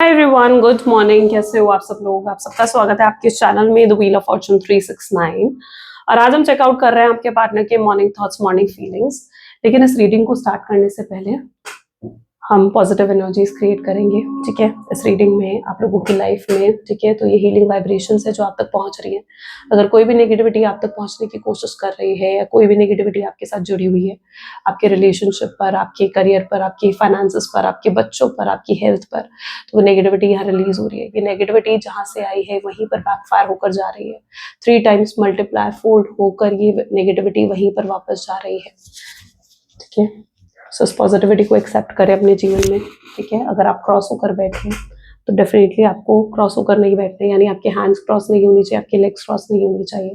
Hi everyone, good morning. कैसे हो आप सब लोग? आप सबका स्वागत है आपके चैनल में द व्हील ऑफ फॉर्चून 369। और आज हम चेकआउट कर रहे हैं आपके पार्टनर के मॉर्निंग थॉट्स, मॉर्निंग फीलिंग्स। लेकिन इस रीडिंग को स्टार्ट करने से पहले हम पॉजिटिव एनर्जीज क्रिएट करेंगे। ठीक है, इस रीडिंग में आप लोगों की लाइफ में, ठीक है, तो ये हीलिंग वाइब्रेशंस है जो आप तक पहुंच रही है। अगर कोई भी नेगेटिविटी आप तक पहुंचने की कोशिश कर रही है या कोई भी नेगेटिविटी आपके साथ जुड़ी हुई है, आपके रिलेशनशिप पर, आपके करियर पर, आपकी फाइनेंसेस पर, आपके बच्चों पर, आपकी हेल्थ पर, तो वो नेगेटिविटी यहाँ रिलीज हो रही है। ये नेगेटिविटी जहाँ से आई है वहीं पर बैकफायर होकर जा रही है। 3 टाइम्स मल्टीप्लाई फोल्ड होकर ये नेगेटिविटी वहीं पर वापस जा रही है। ठीक है, सो इस पॉजिटिविटी को एक्सेप्ट करें अपने जीवन में। ठीक है, अगर आप क्रॉस होकर बैठे तो डेफिनेटली आपको क्रॉस होकर नहीं बैठना, यानी आपके हैंड्स क्रॉस नहीं होनी चाहिए, आपके लेग्स क्रॉस नहीं होनी चाहिए।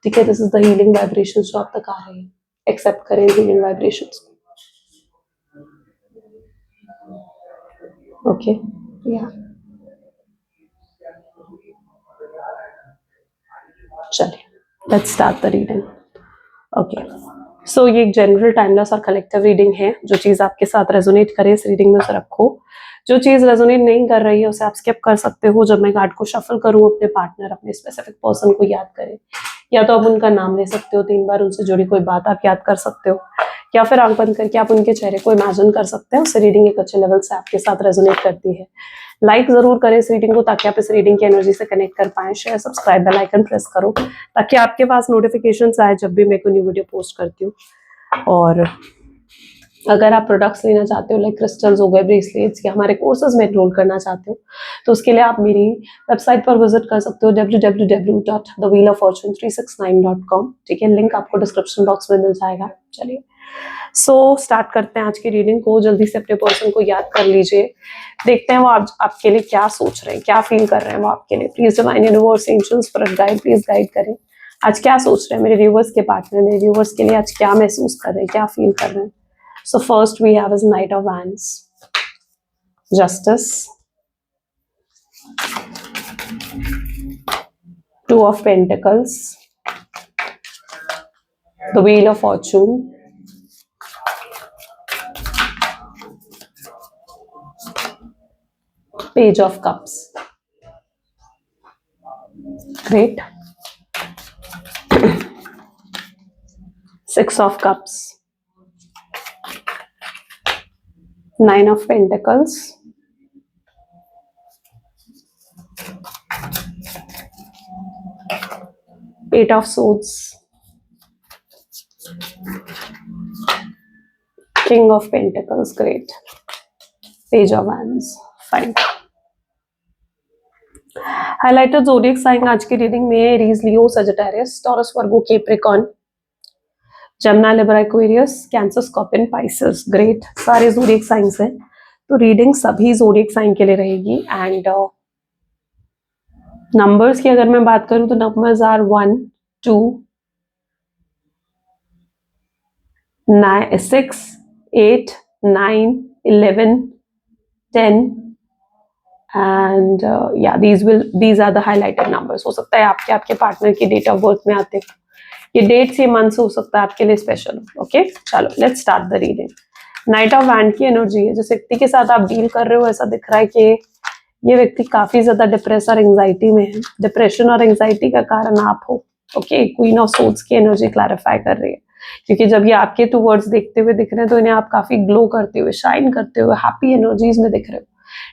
ठीक है, this is the healing vibration जो आप तक आ रहे हैं। एक्सेप्ट करें हीलिंग वाइब्रेशन। ओके, या चलिए, let's start the reading. Okay, so ये एक जनरल टाइमलेस और कलेक्टिव रीडिंग है। जो चीज़ आपके साथ रेजोनेट करे इस रीडिंग में उसे रखो। जो चीज़ रेजोनेट नहीं कर रही है उसे आप स्किप कर सकते हो। जब मैं कार्ड को शफल करूँ, अपने पार्टनर, अपने स्पेसिफिक पर्सन को याद करें, या तो आप उनका नाम ले सकते हो, 3 बार उनसे जुड़ी कोई बात आप याद कर सकते हो, या फिर आंख बंद करके आप उनके चेहरे को इमेजिन कर सकते हैं। उससे रीडिंग एक अच्छे लेवल से आपके साथ रेजोनेट करती है। लाइक जरूर करें इस रीडिंग को ताकि आप इस रीडिंग की एनर्जी से कनेक्ट कर पाएं। Share, subscribe, bell icon press करो ताकि आपके पास नोटिफिकेशन आए जब भी मैं कोई न्यू वीडियो पोस्ट करती हूँ। और अगर आप प्रोडक्ट्स लेना चाहते हो, लाइक क्रिस्टल्स हो गए, ब्रेसलेट्स, या हमारे कोर्सेज में एनरोल करना चाहते हो, तो उसके लिए आप मेरी वेबसाइट पर विजिट कर सकते हो www.thewheeloffortune369.com। ठीक है, लिंक आपको डिस्क्रिप्शन बॉक्स में मिल जाएगा। चलिए, स्टार्ट करते हैं आज की रीडिंग को। जल्दी से अपने पर्सन को याद कर लीजिए। देखते हैं वो आपके लिए क्या सोच रहे हैं, क्या फील कर रहे हैं वो आपके लिए। Please divine universe, angels, spirit guide, please guide करें। आज क्या सोच रहे हैं मेरे व्यूवर्स के पार्टनर, मेरे व्यूवर्स के लिए आज क्या महसूस कर रहे हैं, क्या फील कर रहे हैं। So first we have is knight of wands, justice, 2 of pentacles, the wheel of fortune, page of cups. Great. 6 of cups, 9 of pentacles, 8 of swords, king of pentacles. Great. Page of wands. Fine. Highlighted zodiac sign आज की reading में Aries, Leo, Sagittarius, Taurus, Virgo, Capricorn, Gemini, Libra, Aquarius, cancer, scorpion, Pisces. Great, सारे zodiac signs हैं, तो reading सभी zodiac sign के लिए रहेगी। एंड नंबर्स की अगर मैं बात करूं तो numbers are 1, 2, 6, 8, 9, 11, 10 and these are the highlighted numbers। हो सकता है आपके पार्टनर की डेट ऑफ बर्थ में आते हो, ये डेट्स, ये मंथ्स हो सकता है आपके लिए स्पेशल। ओके, चलो let's start the reading. Night of wand की एनर्जी है। जिस व्यक्ति के साथ आप डील कर रहे हो, ऐसा दिख रहा है कि ये व्यक्ति काफी ज्यादा डिप्रेस और एंजाइटी में है। डिप्रेशन और एंजाइटी का कारण आप हो। ओके, क्वीन ऑफ सोर्ड्स की एनर्जी क्लैरिफाई कर रही है, क्योंकि जब ये आपके टूवर्ड्स देखते हुए दिख रहे हैं तो इन्हें आप काफी ग्लो करते हुए, शाइन करते हुए, हैप्पी एनर्जीज में दिख रहे हो।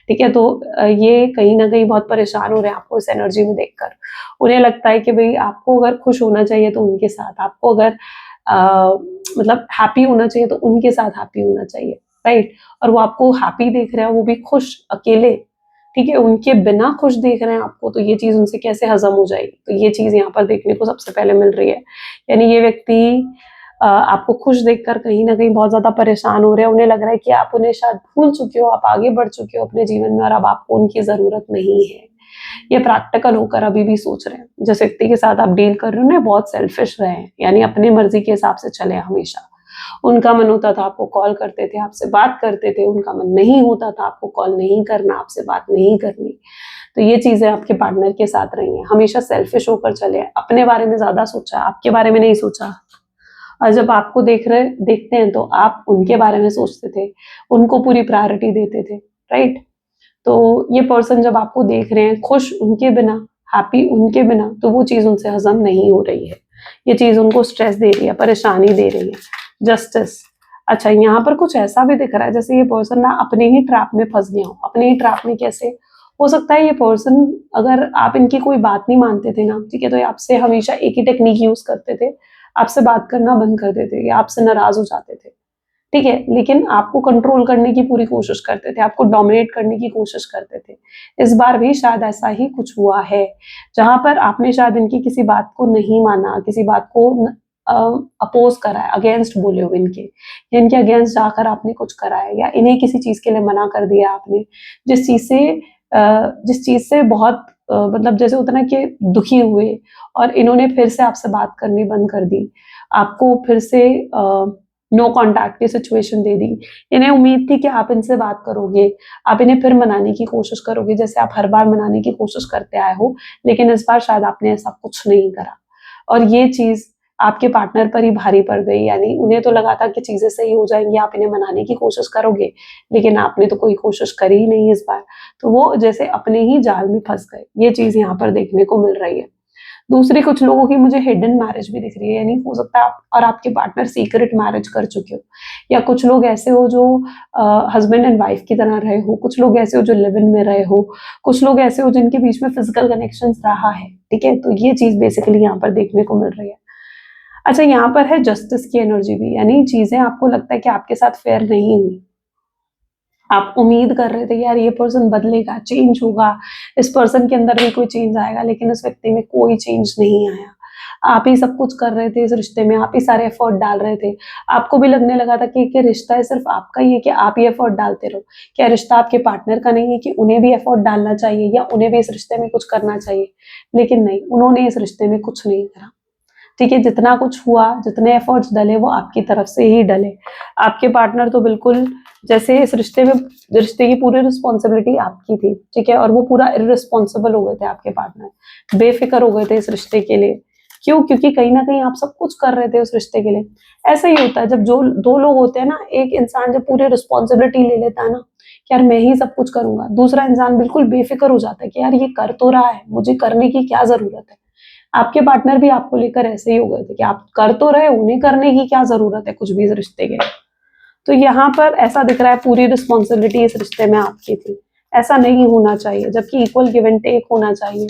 ठीक है, तो ये कहीं ना कहीं बहुत परेशान हो रहे हैं आपको इस एनर्जी में देखकर। उन्हें लगता है कि भाई आपको अगर खुश होना चाहिए तो उनके साथ, आपको अगर मतलब हैप्पी होना चाहिए तो उनके साथ हैप्पी होना चाहिए, राइट। और वो आपको हैप्पी देख रहे हैं, वो भी खुश अकेले, ठीक है, उनके बिना खुश देख रहे हैं आपको, तो ये चीज उनसे कैसे हजम हो जाएगी। तो ये चीज यहाँ पर देखने को सबसे पहले मिल रही है। यानी ये व्यक्ति आपको खुश देखकर कहीं ना कहीं बहुत ज्यादा परेशान हो रहे हैं। उन्हें लग रहा है कि आप उन्हें शायद भूल चुके हो, आप आगे बढ़ चुके हो अपने जीवन में और अब आपको उनकी जरूरत नहीं है। ये प्रैक्टिकल होकर अभी भी सोच रहे हैं। जिस व्यक्ति के साथ आप डील कर रहे हो ना, बहुत सेल्फिश रहे हैं, यानी अपनी मर्जी के हिसाब से चले हमेशा। उनका मन होता था आपको कॉल करते थे, आपसे बात करते थे, उनका मन नहीं होता था आपको कॉल नहीं करना, आपसे बात नहीं करनी। तो ये चीजें आपके पार्टनर के साथ रही हैं। हमेशा सेल्फिश होकर चले, अपने बारे में ज्यादा सोचा, आपके बारे में नहीं सोचा। और जब आपको देखते हैं तो आप उनके बारे में सोचते थे, उनको पूरी प्रायोरिटी देते थे, राइट। तो ये पर्सन जब आपको देख रहे हैं खुश उनके बिना, हैप्पी उनके बिना, तो वो चीज़ उनसे हजम नहीं हो रही है, ये चीज़ उनको स्ट्रेस दे रही है, परेशानी दे रही है। जस्टिस। अच्छा, यहाँ पर कुछ ऐसा भी दिख रहा है जैसे ये पर्सन ना अपने ही ट्रैप में फंस गया हो। अपने ही ट्रैप में कैसे हो सकता है? ये पर्सन, अगर आप इनकी कोई बात नहीं मानते थे ना, ठीक है, तो ये आपसे हमेशा एक ही टेक्निक यूज करते थे, आपसे बात करना बंद कर देते, या आपसे नाराज हो जाते थे, ठीक है, लेकिन आपको कंट्रोल करने की पूरी कोशिश करते थे, आपको डोमिनेट करने की कोशिश करते थे। इस बार भी शायद ऐसा ही कुछ हुआ है, जहां पर आपने शायद इनकी किसी बात को नहीं माना, किसी बात को अपोज करा है, अगेंस्ट बोले हो इनके, या इनके अगेंस्ट जाकर आपने कुछ करा है, या इन्हें किसी चीज के लिए मना कर दिया आपने, जिस चीज से बहुत मतलब जैसे होता ना कि दुखी हुए, और इन्होंने फिर से आपसे बात करनी बंद कर दी, आपको फिर से नो कॉन्टैक्ट की सिचुएशन दे दी। इन्हें उम्मीद थी कि आप इनसे बात करोगे, आप इन्हें फिर मनाने की कोशिश करोगे, जैसे आप हर बार मनाने की कोशिश करते आए हो, लेकिन इस बार शायद आपने ऐसा कुछ नहीं करा, और ये चीज आपके पार्टनर पर ही भारी पड़ गई। यानी उन्हें तो लगा था कि चीजें सही हो जाएंगी, आप इन्हें मनाने की कोशिश करोगे, लेकिन आपने तो कोई कोशिश करी ही नहीं इस बार, तो वो जैसे अपने ही जाल में फंस गए। ये चीज यहाँ पर देखने को मिल रही है। दूसरी, कुछ लोगों की मुझे हिडन मैरिज भी दिख रही है, यानी हो सकता है आप और आपके पार्टनर सीक्रेट मैरिज कर चुके हो, या कुछ लोग ऐसे हो जो हस्बैंड एंड वाइफ की तरह रहे हो, कुछ लोग ऐसे हो जो लिव इन में रहे हो, कुछ लोग ऐसे हो जिनके बीच में फिजिकल कनेक्शन रहा है, ठीक है, तो ये चीज बेसिकली यहाँ पर देखने को मिल रही है। अच्छा, यहाँ पर है जस्टिस की एनर्जी भी, यानी चीजें आपको लगता है कि आपके साथ फेयर नहीं हुई, आप उम्मीद कर रहे थे यार ये पर्सन बदलेगा, चेंज होगा, इस पर्सन के अंदर भी कोई चेंज आएगा, लेकिन इस व्यक्ति में कोई चेंज नहीं आया। आप ही सब कुछ कर रहे थे इस रिश्ते में, आप ही सारे एफर्ट डाल रहे थे, आपको भी लगने लगा था कि रिश्ता है सिर्फ आपका ही है, कि आप ही एफर्ट डालते रहो, क्या रिश्ता आपके पार्टनर का नहीं है कि उन्हें भी एफर्ट डालना चाहिए, या उन्हें भी इस रिश्ते में कुछ करना चाहिए? लेकिन नहीं, उन्होंने इस रिश्ते में कुछ नहीं करा, ठीक है, जितना कुछ हुआ, जितने एफर्ट्स डले वो आपकी तरफ से ही डले। आपके पार्टनर तो बिल्कुल जैसे इस रिश्ते की पूरी रिस्पॉन्सिबिलिटी आपकी थी, ठीक है, और वो पूरा इररिस्पॉन्सिबल हो गए थे, आपके पार्टनर बेफिक्र हो गए थे इस रिश्ते के लिए। क्यों? क्योंकि कहीं ना कहीं आप सब कुछ कर रहे थे उस रिश्ते के लिए। ऐसा ही होता है जब जो दो लोग होते हैं ना, एक इंसान जब पूरी रिस्पॉन्सिबिलिटी ले लेता है ना कि यार मैं ही सब कुछ करूंगा, दूसरा इंसान बिल्कुल बेफिक्र हो जाता है कि यार ये कर तो रहा है, मुझे करने की क्या जरूरत है। आपके पार्टनर भी आपको लेकर ऐसे ही हो गए थे कि आप कर तो रहे, उन्हें करने की क्या जरूरत है कुछ भी इस रिश्ते के लिए। तो यहाँ पर ऐसा दिख रहा है पूरी रिस्पॉन्सिबिलिटी इस रिश्ते में आपकी थी, ऐसा नहीं होना चाहिए, जबकि इक्वल गिव एंड टेक होना चाहिए।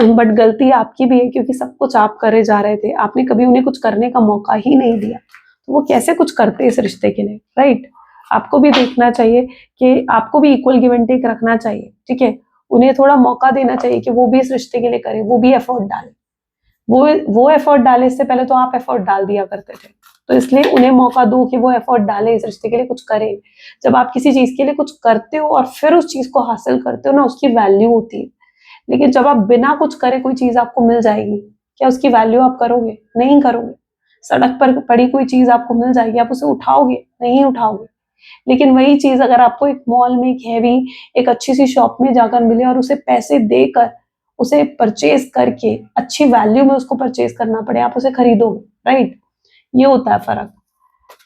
बट गलती आपकी भी है, क्योंकि सब कुछ आप करे जा रहे थे, आपने कभी उन्हें कुछ करने का मौका ही नहीं दिया, तो वो कैसे कुछ करते इस रिश्ते के लिए, राइट? आपको भी देखना चाहिए कि आपको भी इक्वल गिव एंड टेक रखना चाहिए, ठीक है, उन्हें थोड़ा मौका देना चाहिए कि वो भी इस रिश्ते के लिए करे, वो भी एफर्ट डाले। वो एफर्ट डाले, इससे पहले तो आप एफर्ट डाल दिया करते थे, तो इसलिए उन्हें मौका दो कि वो एफर्ट डाले, इस रिश्ते के लिए कुछ करे। जब आप किसी चीज के लिए कुछ करते हो और फिर उस चीज को हासिल करते हो ना, उसकी वैल्यू होती है। लेकिन जब आप बिना कुछ करे कोई चीज आपको मिल जाएगी, क्या उसकी वैल्यू आप करोगे? नहीं करोगे। सड़क पर पड़ी कोई चीज आपको मिल जाएगी, आप उसे उठाओगे? नहीं उठाओगे। लेकिन वही चीज अगर आपको एक मॉल में, एक हैवी, एक अच्छी सी शॉप में जाकर मिले और उसे पैसे देकर, उसे परचेज करके अच्छी वैल्यू में उसको परचेज करना पड़े, आप उसे खरीदोगे, राइट? ये होता है फर्क।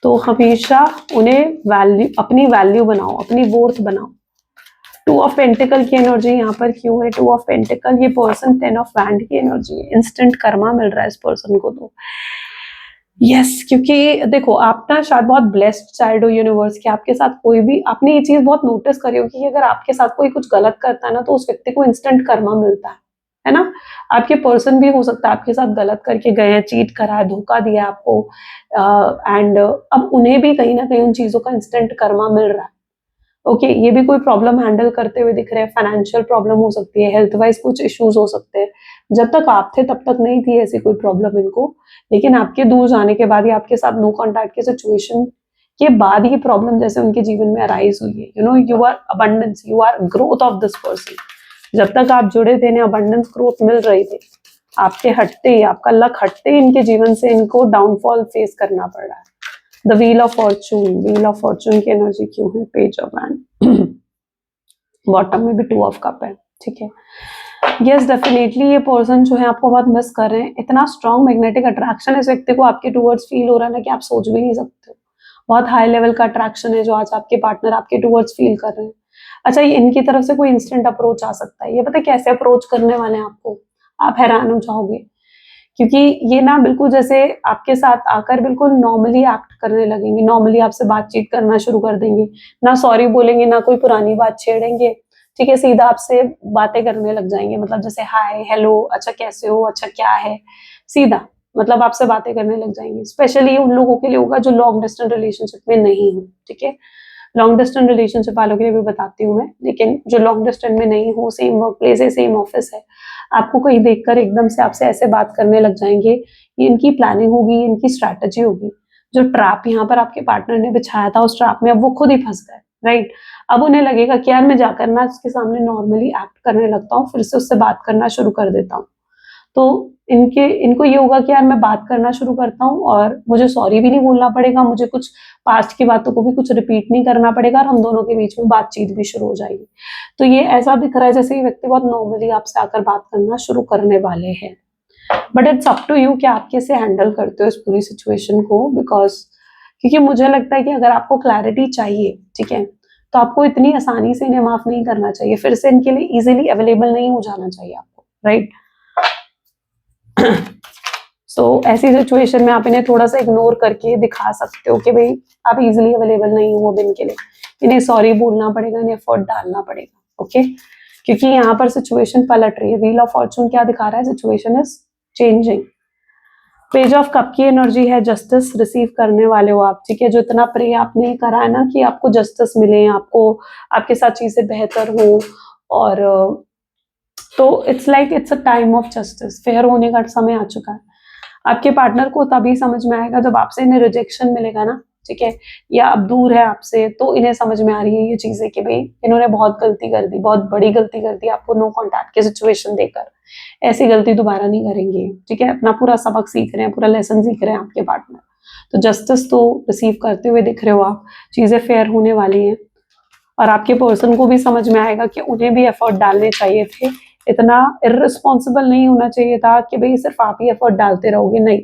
तो हमेशा उन्हें वैल्यू, अपनी वैल्यू बनाओ, अपनी वर्थ बनाओ। टू ऑफ पेंटिकल की एनर्जी यहाँ पर क्यों है? टू ऑफ पेंटिकल, ये पर्सन 10 ऑफ वैंड की एनर्जी है, इंस्टेंट कर्मा मिल रहा है इस पर्सन को। तो यस, क्योंकि देखो आप ना शायद बहुत ब्लेस्ड चाइल्ड हो यूनिवर्स के, आपके साथ कोई भी, आपने ये चीज बहुत नोटिस करी होगी कि अगर आपके साथ कोई कुछ गलत करता है ना, तो उस व्यक्ति को इंस्टेंट कर्मा मिलता है ना? आपके पर्सन भी हो सकता है आपके साथ गलत करके गए हैं, चीट करा है, धोखा दिया आपको, एंड अब उन्हें भी कहीं ना कहीं उन चीजों का इंस्टेंट कर्मा मिल रहा है। ओके, ये भी कोई प्रॉब्लम हैंडल करते हुए दिख रहे हैं, फाइनेंशियल प्रॉब्लम हो सकती है, हेल्थ वाइज कुछ इश्यूज हो सकते हैं। जब तक आप थे तब तक नहीं थी ऐसी कोई प्रॉब्लम इनको, लेकिन आपके दूर जाने के बाद, या आपके साथ नो कॉन्टैक्ट की सिचुएशन के बाद ही प्रॉब्लम जैसे उनके जीवन में अराइज हुई है। You know, you are abundance, you are growth of this person. जब तक आप जुड़े थे ना, अबंडेंस ग्रोथ मिल रही थी, आपके हटते ही, आपका लक हटते ही इनके जीवन से इनको डाउनफॉल फेस करना पड़ रहा है। द व्हील ऑफ फॉर्चून की एनर्जी क्यों है? पेज ऑफ वैंड, बॉटम में भी 2 ऑफ कप है, ठीक है। यस, डेफिनेटली ये पर्सन जो है आपको बहुत मिस कर रहे हैं। इतना स्ट्रॉन्ग मैग्नेटिक अट्रैक्शन इस व्यक्ति को आपके टूवर्ड्स फील हो रहा है ना, कि आप सोच भी नहीं सकते हो। बहुत हाई लेवल का अट्रैक्शन है जो आज आपके पार्टनर आपके टूवर्ड्स फील कर रहे हैं। अच्छा, ये इनकी तरफ से कोई इंस्टेंट अप्रोच आ सकता है, ये पता है कैसे अप्रोच करने वाले हैं आपको, आप हैरान हो जाओगे। क्योंकि ये ना बिल्कुल जैसे आपके साथ आकर बिल्कुल नॉर्मली एक्ट करने लगेंगे, नॉर्मली आपसे बातचीत करना शुरू कर देंगे, ना सॉरी बोलेंगे, ना कोई पुरानी बात छेड़ेंगे, ठीक है? सीधा आपसे बातें करने लग जाएँगे, मतलब जैसे हाय, हेलो, अच्छा कैसे हो, अच्छा क्या है? सीधा मतलब आपसे बातें करने लग जाएँगे। स्पेशली उन लोगों के लिए होगा जो लॉन्ग डिस्टेंस रिलेशनशिप में नहीं हो, ठीक है? लॉन्ग डिस्टेंस रिलेशनशिप वालों के लिए भी बताती हूँ मैं, लेकिन जो लॉन्ग डिस्टेंस में नहीं हो, सेम वर्क प्लेस है, सेम ऑफिस है, आपको कहीं देखकर एकदम से आपसे ऐसे बात करने लग जाएँगे, ये इनकी प्लानिंग होगी, इनकी स्ट्रैटेजी होगी। जो ट्रैप यहाँ पर आपके पार्टनर ने बिछाया था, उस ट्रैप में अब वो खुद ही फँस गए, राइट? अब उन्हें लगेगा कि यार मैं जाकर ना उसके सामने नॉर्मली एक्ट करने लगता हूँ, फिर से उससे बात करना शुरू कर देता हूँ। तो इनको ये होगा कि यार मैं बात करना शुरू करता हूँ और मुझे सॉरी भी नहीं बोलना पड़ेगा, मुझे कुछ पास्ट की बातों को भी कुछ रिपीट नहीं करना पड़ेगा और हम दोनों के बीच में बातचीत भी शुरू हो जाएगी। तो ये ऐसा दिख रहा है जैसे ये व्यक्ति बहुत नॉर्मली आपसे आकर बात करना शुरू करने वाले हैं। But it's up to you कि आप कैसे हैंडल करते हो इस पूरी सिचुएशन को, बिकॉज़ क्योंकि मुझे लगता है कि अगर आपको क्लैरिटी चाहिए, ठीक है? तो आपको इतनी आसानी से इन्हें माफ़ नहीं करना चाहिए, फिर से इनके लिए ईज़िली अवेलेबल नहीं हो जाना चाहिए आपको, राइट? सो ऐसी सिचुएशन में आप इन्हें थोड़ा-सा इग्नोर करके दिखा सकते हो कि भई आप ईज़िली अवेलेबल नहीं हो अब इनके लिए। इन्हें सॉरी बोलना पड़ेगा, इन्हें एफर्ट डालना पड़ेगा, ओके? क्योंकि यहाँ पर सिचुएशन पलट रही है। व्हील ऑफ फॉर्च्यून क्या दिखा रहा है? Situation is changing. Page of cup की एनर्जी है, जस्टिस रिसीव करने वाले हो आप, ठीक है? जो इतना प्रे आपने करा है ना कि आपको जस्टिस मिले, आपको आपके साथ चीज़ें बेहतर हो और तो it's like it's a time of justice, fair होने का समय आ चुका है। आपके पार्टनर को तभी समझ में आएगा जब आपसे इन्हें रिजेक्शन मिलेगा ना, ठीक है? या अब दूर है आपसे तो इन्हें समझ में आ रही है ये चीज़ें कि भई इन्होंने बहुत गलती कर दी, बहुत बड़ी गलती कर दी आपको नो कॉन्टैक्ट की सिचुएशन देकर। ऐसी गलती दोबारा नहीं करेंगे, ठीक है? अपना पूरा सबक सीख रहे हैं, पूरा लेसन सीख रहे हैं आपके पार्टनर। तो जस्टिस तो रिसीव करते हुए दिख रहे हो आप, चीज़ें फेयर होने वाली हैं और आपके पर्सन को भी समझ में आएगा कि उन्हें भी एफर्ट डालने चाहिए थे। इतना इर्रेस्पॉन्सिबल नहीं होना चाहिए था कि भई सिर्फ़ आप ही एफर्ट डालते रहोगे, नहीं।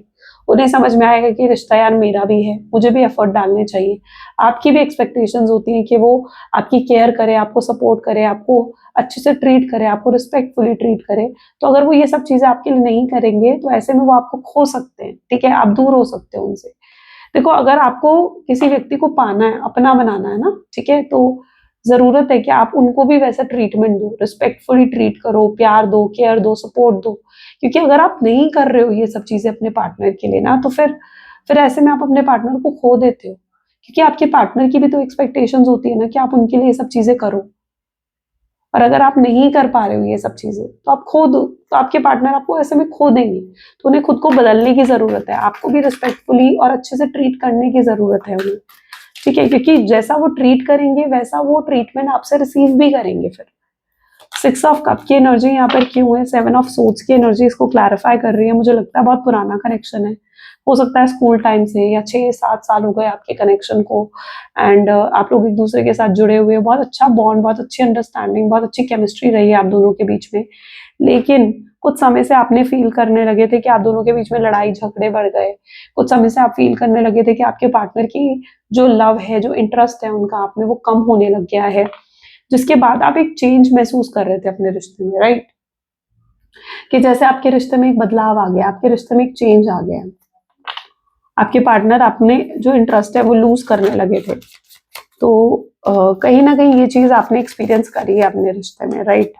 उन्हें समझ में आएगा कि रिश्ता यार मेरा भी है, मुझे भी एफर्ट डालने चाहिए। आपकी भी एक्सपेक्टेशंस होती हैं कि वो आपकी केयर करे, आपको सपोर्ट करे, आपको अच्छे से ट्रीट करे, आपको रिस्पेक्टफुली ट्रीट करे। तो अगर वो ये सब चीज़ें आपके लिए नहीं करेंगे, तो ऐसे में वो आपको खो सकते हैं, ठीक है? आप दूर हो सकते हो उनसे। देखो, अगर आपको किसी व्यक्ति को पाना है, अपना बनाना है ना, ठीक है? तो ज़रूरत है कि आप उनको भी वैसा ट्रीटमेंट दो, रिस्पेक्टफुली ट्रीट करो, प्यार दो, केयर दो, सपोर्ट दो। क्योंकि अगर आप नहीं कर रहे हो ये सब चीज़ें अपने पार्टनर के लिए ना, तो फिर ऐसे में आप अपने पार्टनर को खो देते हो। क्योंकि आपके पार्टनर की भी तो एक्सपेक्टेशंस होती है ना कि आप उनके लिए ये सब चीज़ें करो। और अगर आप नहीं कर पा रहे हो ये सब चीज़ें, तो आप खो दो, तो आपके पार्टनर आपको ऐसे में खो देंगे। तो उन्हें खुद को बदलने की ज़रूरत है, आपको भी रिस्पेक्टफुली और अच्छे से ट्रीट करने की ज़रूरत है उन्हें, ठीक है? क्योंकि जैसा वो ट्रीट करेंगे, वैसा वो ट्रीटमेंट आपसे रिसीव भी करेंगे फिर। 6 ऑफ कप की एनर्जी यहाँ पर क्यों है? 7 ऑफ सोर्ड्स की एनर्जी इसको क्लैरिफाई कर रही है। मुझे लगता है बहुत पुराना कनेक्शन है। हो सकता है स्कूल टाइम से या 6-7 साल हो गए आपके कनेक्शन को एंड आप लोग एक-दूसरे के साथ जुड़े हुए हो। बहुत अच्छा बॉन्ड, बहुत अच्छी अंडरस्टैंडिंग, बहुत अच्छी केमिस्ट्री रही है आप दोनों के बीच में। लेकिन कुछ समय से आपने फ़ील करने लगे थे कि आप दोनों के बीच में लड़ाई-झगड़े बढ़ गए। कुछ समय से आप फ़ील करने लगे थे कि आपके पार्टनर की जो लव है, जो इंटरेस्ट है उनका आप में, वो कम होने लग गया है। जिसके बाद आप एक चेंज महसूस कर रहे थे अपने रिश्ते में, राइट? कि जैसे आपके रिश्ते में एक बदलाव आ गया, आपके रिश्ते में एक चेंज आ गया। आपके पार्टनर अपने जो इंटरेस्ट है वो लूज़ करने लगे थे। तो कहीं न कहीं ये चीज़ आपने एक्सपीरियंस करी है अपने रिश्ते में, राइट?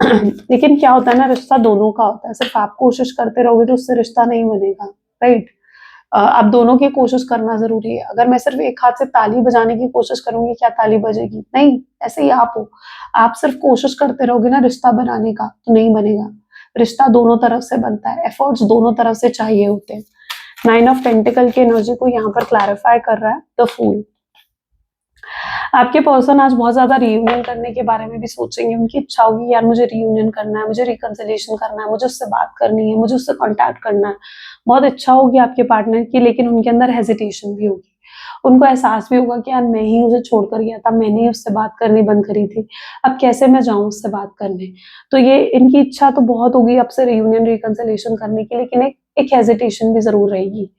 लेकिन क्या होता है ना, रिश्ता दोनों का होता है। सिर्फ़ आप कोशिश करते रहोगे तो उससे रिश्ता नहीं बनेगा, राइट? आप दोनों की कोशिश करना ज़रूरी है। अगर मैं सिर्फ़ एक हाथ से ताली बजाने की कोशिश करूँगी, क्या ताली बजेगी? नहीं, ऐसे ही आप हो। आप सिर्फ़ कोशिश करते रहोगे ना रिश्ता बनाने का, तो नहीं बनेगा। रिश्ता दोनों तरफ से बनता है, एफ़र्ट्स दोनों तरफ से चाहिए होते हैं। 9 ऑफ पेंटिकल की एनर्जी को यहाँ पर क्लैरिफ़ाई कर रहा है द फूल। आपके पर्सन आज बहुत ज़्यादा रियूनियन करने के बारे में भी सोचेंगे। उनकी इच्छा होगी यार मुझे रियूनियन करना है, मुझे रिकन्सिलिएशन करना है, मुझे उससे बात करनी है, मुझे उससे कॉन्टैक्ट करना है। बहुत इच्छा होगी आपके पार्टनर की, लेकिन उनके अंदर हेजिटेशन भी होगी। उनको एहसास भी होगा कि यार मैं ही उसे छोड़कर गया था, मैंने ही उससे बात करनी बंद करी थी। अब कैसे मैं जाऊँ उससे बात करने? तो ये इनकी इच्छा तो बहुत होगी आपसे रियूनियन, रिकन्सिलिएशन करने की, लेकिन एक हेजिटेशन भी ज़रूर रहेगी।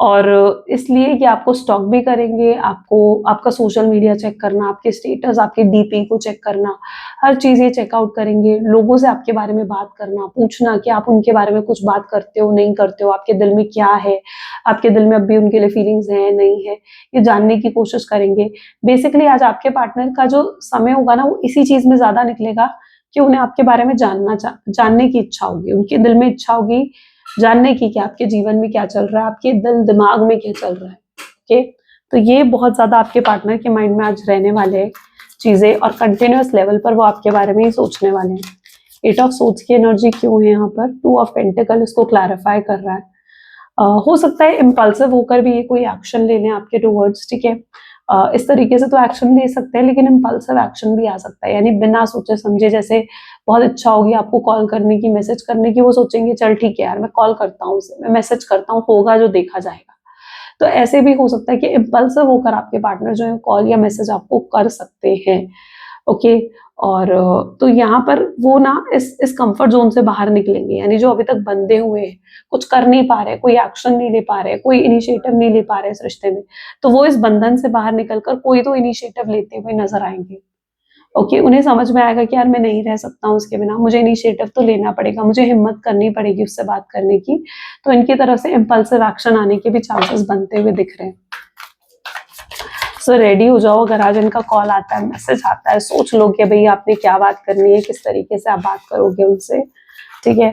और इसलिए कि आपको स्टॉक भी करेंगे, आपको आपका सोशल मीडिया चेक करना, आपके स्टेटस, आपके डीपी को चेक करना, हर चीज़ ये चेकआउट करेंगे। लोगों से आपके बारे में बात करना, पूछना कि आप उनके बारे में कुछ बात करते हो, नहीं करते हो, आपके दिल में क्या है, आपके दिल में अब भी उनके लिए फीलिंग्स हैं, नहीं है, ये जानने की कोशिश करेंगे। बेसिकली आज आपके पार्टनर का जो समय होगा ना, वो इसी चीज़ में ज़्यादा निकलेगा कि उन्हें आपके बारे में जानने की इच्छा होगी, उनके दिल में इच्छा होगी जानने की कि आपके जीवन में क्या चल रहा है, आपके दिमाग में क्या चल रहा है। ओके, तो ये बहुत ज्यादा आपके पार्टनर के माइंड में आज रहने वाले हैं चीजें, और कंटिन्यूअस लेवल पर वो आपके बारे में ही सोचने वाले हैं। 8 ऑफ सोर्ड्स की एनर्जी क्यों है यहाँ पर? 2 ऑफ पेंटिकल इसको क्लैरिफाई कर रहा है। हो सकता है इम्पल्सिव होकर भी ये कोई एक्शन ले लें आपके टूवर्ड्स, ठीक है। इस तरीके से तो एक्शन ले सकते हैं, लेकिन इम्पल्सिव एक्शन भी आ सकता है, यानी बिना सोचे समझे, जैसे बहुत इच्छा होगी आपको कॉल करने की, मैसेज करने की, वो सोचेंगे चल ठीक है यार मैं कॉल करता हूँ उसे, मैं मैसेज करता हूँ, होगा जो देखा जाएगा। तो ऐसे भी हो सकता है कि इम्पल्सिव होकर आपके पार्टनर जो है कॉल या मैसेज आपको कर सकते हैं। ओके, और तो यहाँ पर वो ना इस कंफर्ट जोन से बाहर निकलेंगे, यानी जो अभी तक बंधे हुए हैं, कुछ कर नहीं पा रहे, कोई एक्शन नहीं ले पा रहे, कोई इनिशिएटिव नहीं ले पा रहे इस रिश्ते में, तो वो इस बंधन से बाहर निकलकर कोई तो इनिशिएटिव लेते हुए नजर आएंगे। ओके, उन्हें समझ में आएगा कि यार मैं नहीं रह सकता हूँ उसके बिना, मुझे इनिशिएटिव तो लेना पड़ेगा, मुझे हिम्मत करनी पड़ेगी उससे बात करने की। तो इनकी तरफ से इम्पल्सिव एक्शन आने के भी चांसेस बनते हुए दिख रहे हैं। सो रेडी हो जाओ, अगर आज इनका कॉल आता है, मैसेज आता है, सोच लो कि भाई आपने क्या बात करनी है, किस तरीके से आप बात करोगे उनसे, ठीक है।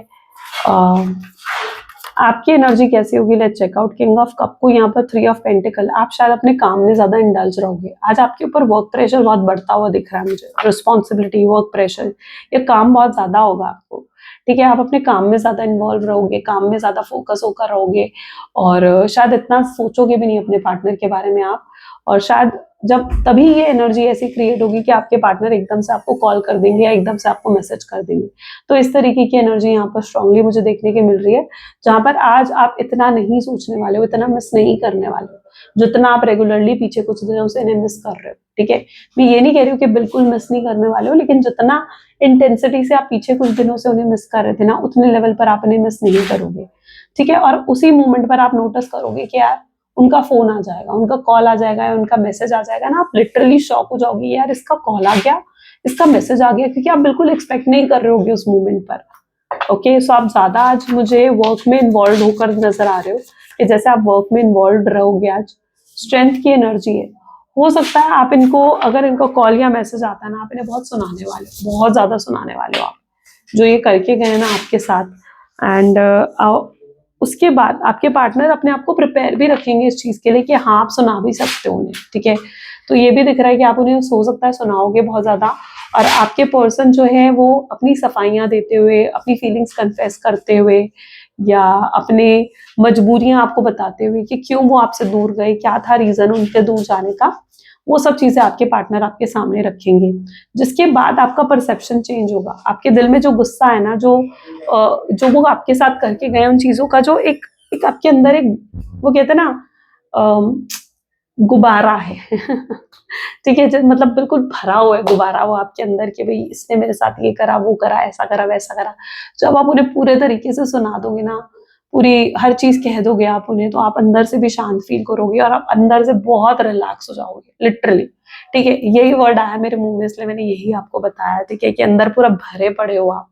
आपकी एनर्जी कैसी होगी? Let's check out. King of cup को यहाँ पर 3 ऑफ पेंटिकल, आप शायद अपने काम में ज्यादा इंडल्ज रहोगे आज, आपके ऊपर वर्क प्रेशर बहुत बढ़ता हुआ दिख रहा है मुझे, रिस्पॉन्सिबिलिटी, वर्क प्रेशर, ये काम बहुत ज्यादा होगा आपको, ठीक है। आप अपने काम में ज्यादा इन्वॉल्व रहोगे, काम में ज्यादा फोकस होकर रहोगे, और शायद इतना सोचोगे भी नहीं अपने पार्टनर के बारे में आप, और शायद जब तभी ये एनर्जी ऐसी क्रिएट होगी कि आपके पार्टनर एकदम से आपको कॉल कर देंगे या एकदम से आपको मैसेज कर देंगे। तो इस तरीके की एनर्जी यहाँ पर स्ट्रांगली मुझे देखने की मिल रही है, जहां पर आज आप इतना नहीं सोचने वाले हो, इतना मिस नहीं करने वाले हो, जितना आप रेगुलरली पीछे कुछ दिनों से इन्हें मिस कर रहे हो, ठीक है। मैं ये नहीं कह रही हूँ कि बिल्कुल मिस नहीं करने वाले हो, लेकिन जितना इंटेंसिटी से आप पीछे कुछ दिनों से उन्हें मिस कर रहे थे ना, उतने लेवल पर आप इन्हें मिस नहीं करोगे, ठीक है। और उसी मोमेंट पर आप नोटिस करोगे कि यार उनका फोन आ जाएगा, उनका कॉल आ जाएगा या उनका मैसेज आ जाएगा ना, आप लिटरली शॉक हो जाओगे, यार इसका कॉल आ गया, इसका मैसेज आ गया, क्योंकि आप बिल्कुल एक्सपेक्ट नहीं कर रहे होगे उस मोमेंट पर। ओके, सो आप ज्यादा आज मुझे वर्क में इन्वॉल्व होकर नजर आ रहे हो, कि जैसे आप वर्क में इन्वॉल्व रहोगे आज। स्ट्रेंथ की एनर्जी है, हो सकता है आप इनको, अगर इनको कॉल या मैसेज आता है ना, आप इन्हें बहुत सुनाने वाले हो, बहुत ज्यादा सुनाने वाले हो आप, जो ये करके गए ना आपके साथ। एंड उसके बाद आपके पार्टनर अपने आप को प्रिपेयर भी रखेंगे इस चीज के लिए कि हाँ आप सुना भी सकते हो उन्हें, ठीक है। तो ये भी दिख रहा है कि आप उन्हें हो सकता है सुनाओगे बहुत ज्यादा, और आपके पर्सन जो है वो अपनी सफाइयां देते हुए, अपनी फीलिंग्स कन्फेस करते हुए, या अपने मजबूरियां आपको बताते हुए कि क्यों वो आपसे दूर गए, क्या था रीजन उनके दूर जाने का, वो सब चीजें आपके पार्टनर आपके सामने रखेंगे। जिसके बाद आपका परसेप्शन चेंज होगा, आपके दिल में जो गुस्सा है ना, जो वो आपके साथ करके गए उन चीजों का, जो एक आपके अंदर एक, वो कहते हैं ना, गुब्बारा है ठीक है, मतलब बिल्कुल भरा हुआ है गुब्बारा वो आपके अंदर, कि भाई इसने मेरे साथ ये करा, वो करा, ऐसा करा, वैसा करा। जब आप उन्हें पूरे तरीके से सुना दोगे ना, पूरी हर चीज कह दोगे आप उन्हें, तो आप अंदर से भी शांत फील करोगे, और आप अंदर से बहुत रिलैक्स हो जाओगे लिटरली, ठीक है। यही वर्ड आया मेरे मुंह में, इसलिए मैंने यही आपको बताया, ठीक है, कि अंदर पूरा भरे पड़े हो आप,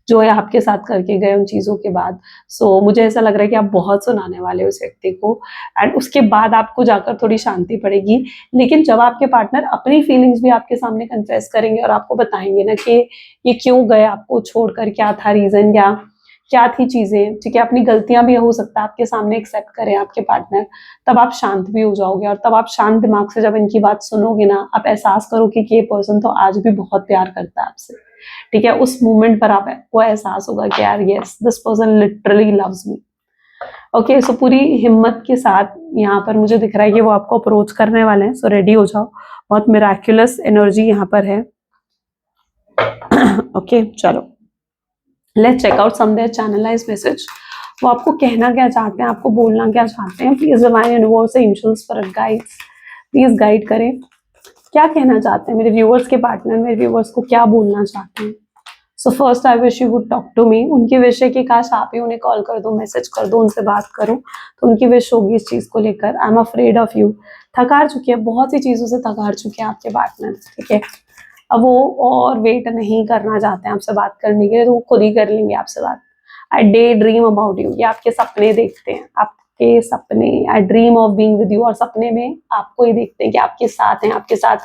जो है आपके साथ करके गए उन चीजों के बाद। सो मुझे ऐसा लग रहा है कि आप बहुत सुनाने वाले हो उस व्यक्ति को, एंड उसके बाद आपको जाकर थोड़ी शांति पड़ेगी। लेकिन जब आपके पार्टनर अपनी फीलिंग्स भी आपके सामने कन्फेस करेंगे और आपको बताएंगे ना कि ये क्यों गए आपको छोड़कर, क्या था रीजन, क्या थी चीजें, ठीक है, अपनी गलतियां भी हो सकता है आपके सामने एक्सेप्ट करें आपके पार्टनर, तब आप शांत भी हो जाओगे, और तब आप शांत दिमाग से जब इनकी बात सुनोगे ना, आप एहसास करोगे कि ये पर्सन तो आज भी बहुत प्यार करता है आपसे, ठीक है। उस मोमेंट पर आपको एहसास होगा कि यार yes, this person literally loves me. Okay, so पूरी हिम्मत के साथ यहाँ पर मुझे दिख रहा है कि वो आपको अप्रोच करने वाले हैं, सो रेडी हो जाओ, बहुत मिराक्युलस एनर्जी यहाँ पर है ओके, चलो let's check out some their channelized message. वो आपको कहना क्या चाहते हैं, आपको बोलना क्या चाहते हैं? Please divine universe, angels, spirit guides, please guide करें, क्या कहना चाहते हैं मेरे व्यूअर्स के पार्टनर, मेरे व्यूअर्स को क्या बोलना चाहते हैं? So first I wish you would talk to me. उनकी विश है कि काश आप ही उन्हें कॉल कर दो, मैसेज कर दो, उनसे बात करूं, तो उनकी विश होगी इस चीज को लेकर। I am afraid of you. थकार चुकी है, बहुत सी चीजों से थकार चुके हैं आपके पार्टनर, ठीक है। अब वो और वेट नहीं करना चाहते हैं आपसे बात करने के लिए, तो वो खुद ही कर लेंगे आपसे बात। आई डे ड्रीम अबाउट यू, ये आपके सपने देखते हैं, आपके सपने। आई dream of being with you, और सपने में आपको ही देखते हैं कि आपके साथ हैं, आपके साथ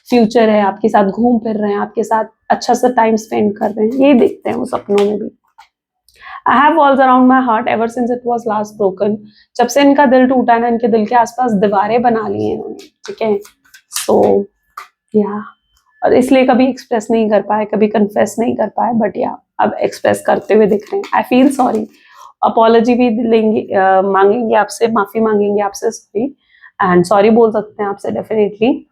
फ्यूचर है, आपके साथ घूम फिर रहे हैं, आपके साथ अच्छा सा टाइम स्पेंड कर रहे हैं, ये देखते हैं वो सपनों में भी। I have walls around my heart ever since it was last broken, जब से इनका दिल टूटा है ना, इनके दिल के आसपास दीवारें बना ली हैं इन्होंने, ठीक है। सो या, और इसलिए कभी एक्सप्रेस नहीं कर पाए, कभी कन्फेस नहीं कर पाए, बट या अब एक्सप्रेस करते हुए दिख रहे हैं। आई फील सॉरी, अपॉलॉजी भी लेंगे, मांगेंगे आपसे, माफी मांगेंगे आपसे, सॉरी, एंड सॉरी बोल सकते हैं आपसे डेफिनेटली,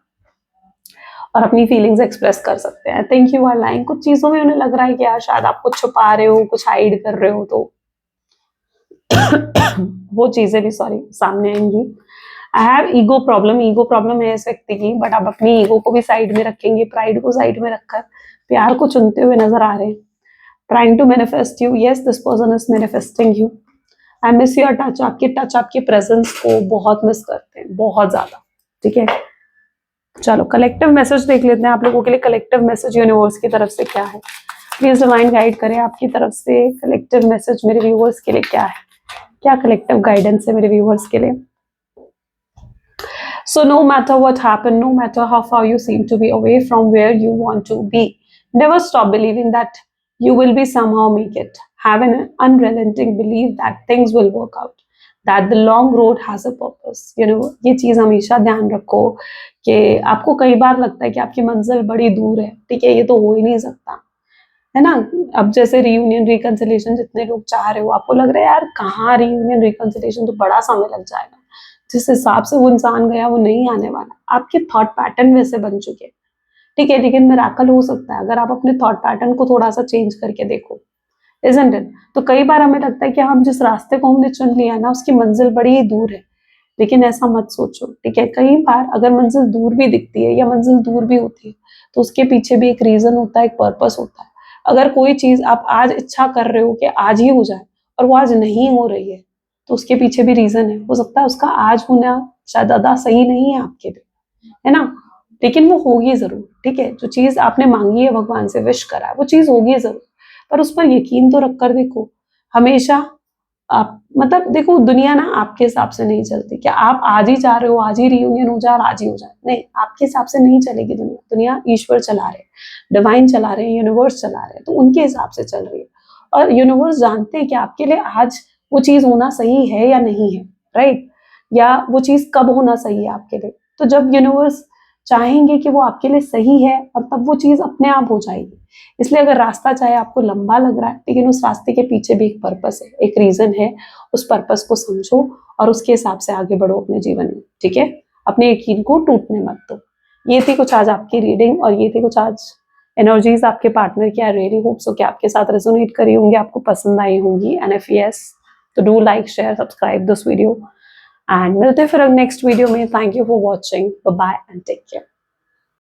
और अपनी फीलिंग्स एक्सप्रेस कर सकते हैं। थिंक यू आर लाइंग, कुछ चीजों में उन्हें लग रहा है कि यार शायद आप कुछ छुपा रहे हो, कुछ हाइड कर रहे हो, तो वो चीजें भी सॉरी सामने आएंगी। आई हैव ईगो प्रॉब्लम है इस व्यक्ति की, बट आप अपनी ईगो को भी साइड में रखेंगे, प्राइड को साइड में रखकर प्यार को चुनते हुए नजर आ रहे हैं। Trying to manifest you, yes this person is manifesting you. I miss your touch, आपके टच, आपके प्रेजेंस को बहुत मिस करते हैं, बहुत ज्यादा, ठीक है। चलो कलेक्टिव मैसेज देख लेते हैं आप लोगों के लिए। कलेक्टिव मैसेज यूनिवर्स की तरफ से क्या है, प्लीज डिवाइन गाइड करें आपकी तरफ से। कलेक्टिव मैसेज मेरे व्यूअर्स के लिए क्या है, क्या कलेक्टिव गाइडेंस है मेरे व्यूअर्स के लिए। So no matter what happened, no matter how far you seem to be away from where you want to be, never stop believing that you will be somehow make it. Have an unrelenting belief that things will work out, that the long road has a purpose. You know, ये चीज हमेशा ध्यान रखो कि आपको कई बार लगता है कि आपकी मंजिल बड़ी दूर है, ठीक है, ये तो हो ही नहीं सकता, है ना। अब जैसे रियूनियन रिकंसिलिएशन जितने लोग चाह रहे हो, आपको लग रहा है यार कहाँ रियूनियन रिकंसिलिएशन, तो बड़ा समय लग जाएगा। जिस हिसाब से वो इंसान गया वो नहीं आने वाला। आपके थॉट पैटर्न वैसे बन चुके हैं, ठीक है, लेकिन मिरेकल हो सकता है अगर आप अपने थॉट पैटर्न को थोड़ा सा चेंज करके देखो, इजंट इट। तो कई बार हमें लगता है कि हम जिस रास्ते को हमने चुन लिया ना उसकी मंजिल बड़ी ही दूर है, लेकिन ऐसा मत सोचो, ठीक है। कई बार अगर मंजिल दूर भी दिखती है या मंजिल दूर भी होती है, तो उसके पीछे भी एक रीजन होता है, एक पर्पस होता है। अगर कोई चीज आप आज इच्छा कर रहे हो कि आज ही हो जाए और वो आज नहीं हो रही है, तो उसके पीछे भी रीजन है। हो सकता है उसका आज होना शायद ज्यादा सही नहीं है आपके लिए, है ना, लेकिन वो होगी जरूर, ठीक है। जो चीज आपने मांगी है, भगवान से विश करा है, वो चीज होगी जरूर, पर उस पर यकीन तो रख कर देखो। हमेशा आप मतलब देखो, दुनिया ना आपके हिसाब से नहीं चलती। क्या आप आज ही चाह रहे हो आज ही रियूनियन हो जाए और आज ही हो जाए? नहीं, आपके हिसाब से नहीं चलेगी दुनिया। दुनिया ईश्वर चला रहे हैं, डिवाइन चला रहे हैं, यूनिवर्स चला रहे हैं, तो उनके हिसाब से चल रही है। और यूनिवर्स जानते हैं कि आपके लिए आज वो चीज होना सही है या नहीं है, राइट, या वो चीज कब होना सही है आपके लिए। तो जब यूनिवर्स चाहेंगे कि वो आपके लिए सही है, और तब वो चीज अपने आप हो जाएगी। इसलिए अगर रास्ता चाहे आपको लंबा लग रहा है, लेकिन उस रास्ते के पीछे भी एक पर्पस है, एक रीजन है, उस पर्पस को समझो और उसके हिसाब से आगे बढ़ो अपने जीवन में, ठीक है। अपने यकीन को टूटने मत दो। ये थी कुछ आज आपकी रीडिंग, और ये थी कुछ आज एनर्जीज आपके पार्टनर की। आई रियली होप सो कि आपके साथ रेजोनेट करी होंगी, आपको पसंद आई होंगी, एंड इफ यस तो do like share subscribe this video, and मिलते हैं फिर नेक्स्ट वीडियो में। Thank you for watching, bye and take care.